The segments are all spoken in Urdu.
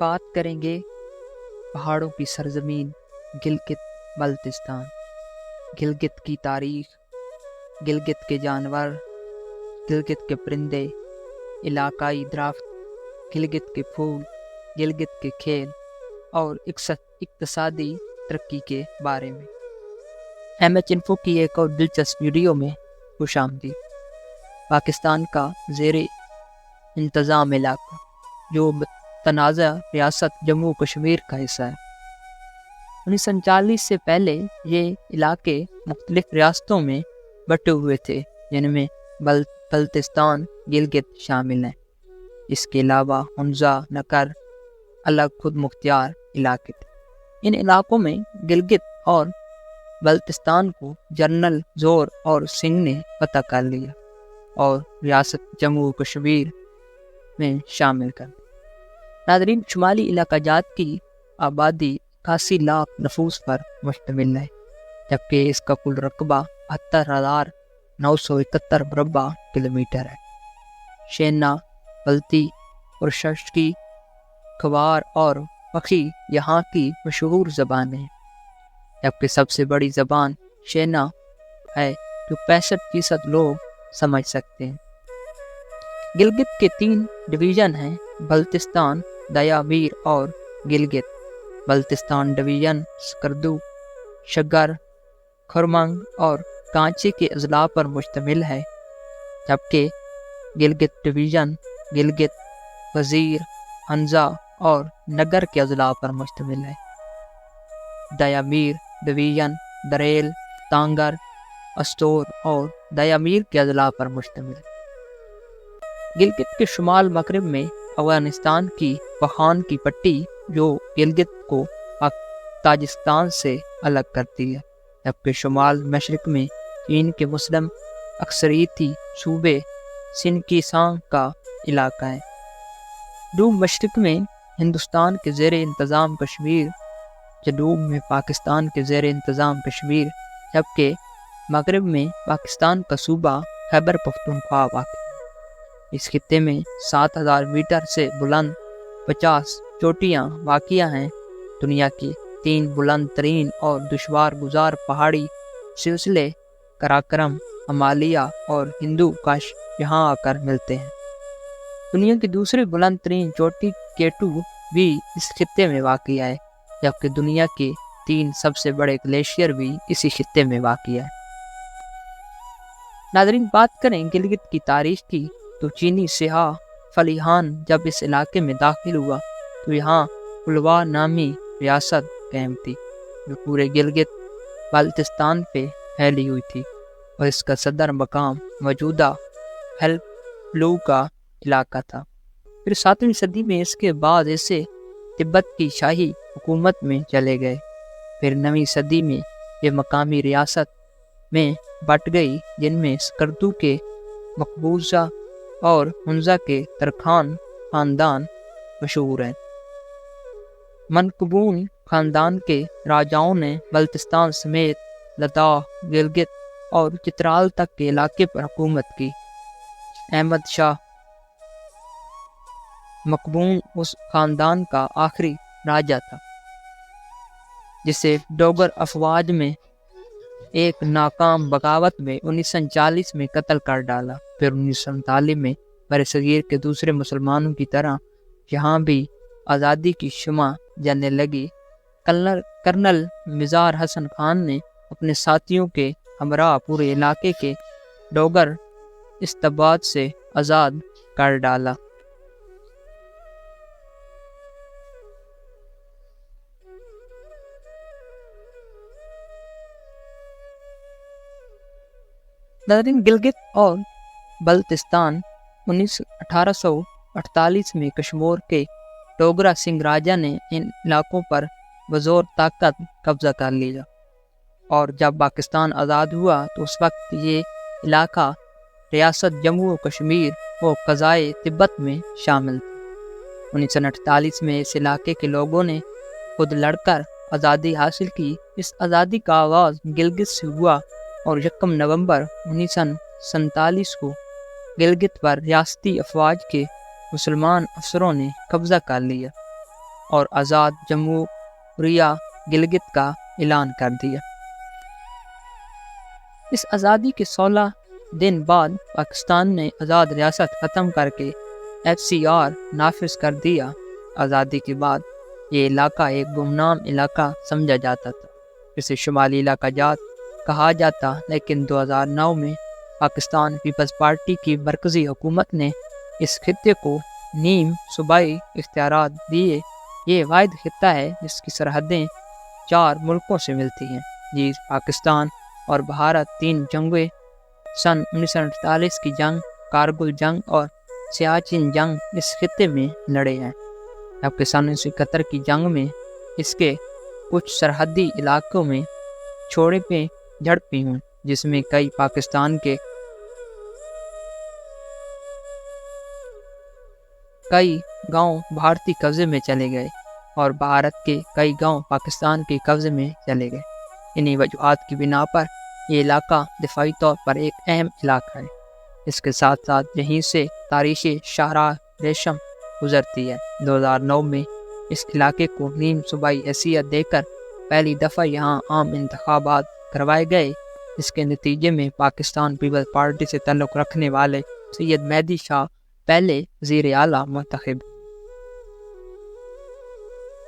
بات کریں گے پہاڑوں کی سرزمین گلگت بلتستان، گلگت کی تاریخ، گلگت کے جانور، گلگت کے پرندے، علاقائی درخت، گلگت کے پھول، گلگت کے کھیل اور اقتصادی ترقی کے بارے میں۔ MH انفو کی ایک اور دلچسپ ویڈیو میں خوش آمدید۔ پاکستان کا زیر انتظام علاقہ جو متنازع ریاست جموں و کشمیر کا حصہ ہے۔ 1939 سے پہلے یہ علاقے مختلف ریاستوں میں بٹے ہوئے تھے، جن میں بلتستان، گلگت شامل ہیں۔ اس کے علاوہ ہنزا، نکر الگ خود مختار علاقے تھے۔ ان علاقوں میں گلگت اور بلتستان کو جنرل زور اور سنگھ نے فتح کر لیا اور ریاست جموں و کشمیر میں شامل کر دیا۔ ناظرین، شمالی علاقہ جات کی آبادی 81 لاکھ نفوس پر مشتمل ہے، جبکہ اس کا کل رقبہ 78,971 مربع کلومیٹر ہے۔ شینا، بلتی اور ششکی، کھوار اور پکھی یہاں کی مشہور زبانیں ہیں، جبکہ سب سے بڑی زبان شینا ہے جو 65% لوگ سمجھ سکتے ہیں۔ گلگت کے 3 ڈویژن ہیں: بلتستان، دیا میر اور گلگت۔ بلتستان ڈویژن سکردو، شگر، خرمنگ اور کانچے کے اضلاع پر مشتمل ہے، جبکہ گلگت ڈویژن گلگت، وزیر، ہنزا اور نگر کے اضلاع پر مشتمل ہے۔ دیا میر ڈویژن دریل، تانگر، استور اور دیا میر کے اضلاع پر مشتمل ہے۔ گلگت کے شمال مغرب میں افغانستان کی پٹھان کی پٹی جو گلگت کو تاجکستان سے الگ کرتی ہے، جبکہ شمال مشرق میں چین کے مسلم اکثریتی صوبے سنکیسان کا علاقہ ہے۔ جنوب مشرق میں ہندوستان کے زیر انتظام کشمیر، جنوب میں پاکستان کے زیر انتظام کشمیر، جبکہ مغرب میں پاکستان کا صوبہ خیبر پختونخوا واقع ہے۔ اس خطے میں 7,000 میٹر سے بلند 50 چوٹیاں واقع ہیں۔ دنیا کی 3 بلند ترین اور دشوار گزار پہاڑی سلسلے قراقرم، ہمالیہ اور ہندو کش یہاں آ کر ملتے ہیں۔ دنیا کی دوسری بلند ترین چوٹی کیٹو بھی اس خطے میں واقع ہے، جبکہ دنیا کے 3 سب سے بڑے گلیشیئر بھی اسی خطے میں واقع ہے۔ ناظرین، بات کریں گلگت کی تاریخ کی تو چینی سیاح فلیحان جب اس علاقے میں داخل ہوا تو یہاں پلوا نامی ریاست قائم تھی، جو پورے گلگت بلتستان پہ پھیلی ہوئی تھی، اور اس کا صدر مقام موجودہ پھلو کا علاقہ تھا۔ پھر 7ویں صدی میں اس کے بعد اسے تبت کی شاہی حکومت میں چلے گئے۔ پھر 9ویں صدی میں یہ مقامی ریاست میں بٹ گئی، جن میں سکردو کے مقبوضہ اور ہنزا کے ترکھان خاندان مشہور ہیں۔ منکبون خاندان کے راجاؤں نے بلتستان سمیت لداخ، گلگت اور چترال تک کے علاقے پر حکومت کی۔ احمد شاہ مقبون اس خاندان کا آخری راجا تھا، جسے ڈوگر افواج میں ایک ناکام بغاوت میں 1940 میں قتل کر ڈالا۔ پھر 1939 میں برصغیر کے دوسرے مسلمانوں کی طرح یہاں بھی آزادی کی شمع جلنے لگی۔ کرنل مزار حسن خان نے اپنے ساتھیوں کے ہمراہ پورے علاقے کے ڈوگر استبداد سے آزاد کر ڈالا۔ ناظرین، گلگت اور بلتستان 1848 میں کشمور کے ڈوگرا سنگھ راجا نے ان علاقوں پر بزور طاقت قبضہ کر لیا، اور جب پاکستان آزاد ہوا تو اس وقت یہ علاقہ ریاست جموں و کشمیر و قضائے تبت میں شامل تھا۔ 1948 میں اس علاقے کے لوگوں نے خود لڑ کر آزادی حاصل کی۔ اس آزادی کا آغاز گلگت سے ہوا اور 1 نومبر 1947 کو گلگت پر ریاستی افواج کے مسلمان افسروں نے قبضہ کر لیا۔ اور آزاد جمہوریہ گلگت کا اعلان کر دیا۔ اس آزادی کے 16 دن بعد پاکستان نے آزاد ریاست ختم کر کے FCR نافذ کر دیا۔ آزادی کے بعد یہ علاقہ ایک گمنام علاقہ سمجھا جاتا تھا، اسے شمالی علاقہ جات کہا جاتا، لیکن 2009 میں پاکستان پیپلز پارٹی کی مرکزی حکومت نے اس خطے کو نیم صوبائی اختیارات دیے۔ یہ واحد خطہ ہے جس کی سرحدیں 4 ملکوں سے ملتی ہیں، جی پاکستان اور بھارت 3 جنگیں، سن 1948 کی جنگ، کارگل جنگ اور سیاچن جنگ اس خطے میں لڑے ہیں، جبکہ سن 1971 کی جنگ میں اس کے کچھ سرحدی علاقوں میں چھوڑے پہ جھڑپیں ہوئیں، جس میں کئی پاکستان کے کئی گاؤں بھارتی قبضے میں چلے گئے اور بھارت کے کئی گاؤں پاکستان کے قبضے میں چلے گئے۔ انہی وجوہات کی بنا پر یہ علاقہ دفاعی طور پر ایک اہم علاقہ ہے۔ اس کے ساتھ ساتھ یہیں سے تاریخی شاہراہ ریشم گزرتی ہے۔ 2009 میں اس علاقے کو نیم صوبائی حیثیت دے کر پہلی دفعہ یہاں عام انتخابات کروائے گئے، جس کے نتیجے میں پاکستان پیپلز پارٹی سے تعلق رکھنے والے سید مہدی شاہ پہلے وزیر اعلیٰ منتخب۔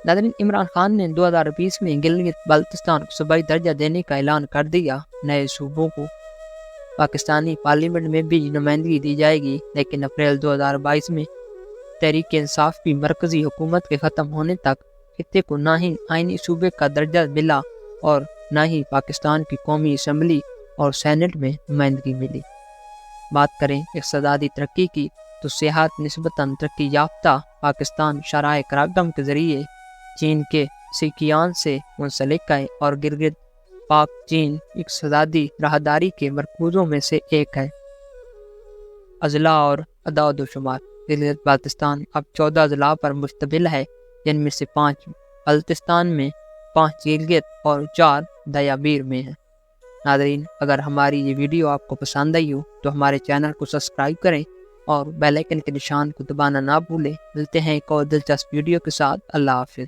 ناظرین، عمران خان نے 2020 میں گلگت بلتستان کو صوبائی درجہ دینے کا اعلان کر دیا۔ نئے صوبوں کو پاکستانی پارلیمنٹ میں بھی نمائندگی دی جائے گی، لیکن اپریل 2022 میں تحریک انصاف کی مرکزی حکومت کے ختم ہونے تک خطے کو نہ ہی آئینی صوبے کا درجہ ملا اور نہ ہی پاکستان کی قومی اسمبلی اور سینٹ میں نمائندگی ملی۔ بات کریں اقتصادی ترقی کی تو سیاحت نسبتاً ترقی یافتہ پاکستان شاہراہ قراقرم کے ذریعے چین کے سیکیان سے منسلک ہے اور گلگت پاک چین اقتصادی راہداری کے مرکوزوں میں سے ایک ہے۔ اضلاع اور اعداد و شمار: گلگت بلتستان اب 14 اضلاع پر مشتمل ہے، جن میں سے 5 بلتستان میں، 5 گلگت اور 4 دیابیر میں ہیں۔ ناظرین، اگر ہماری یہ ویڈیو آپ کو پسند آئی ہو تو ہمارے چینل کو سبسکرائب کریں اور بیل آئکن کے نشان کو دبانا نہ بھولیں۔ ملتے ہیں ایک اور دلچسپ ویڈیو کے ساتھ۔ اللہ حافظ۔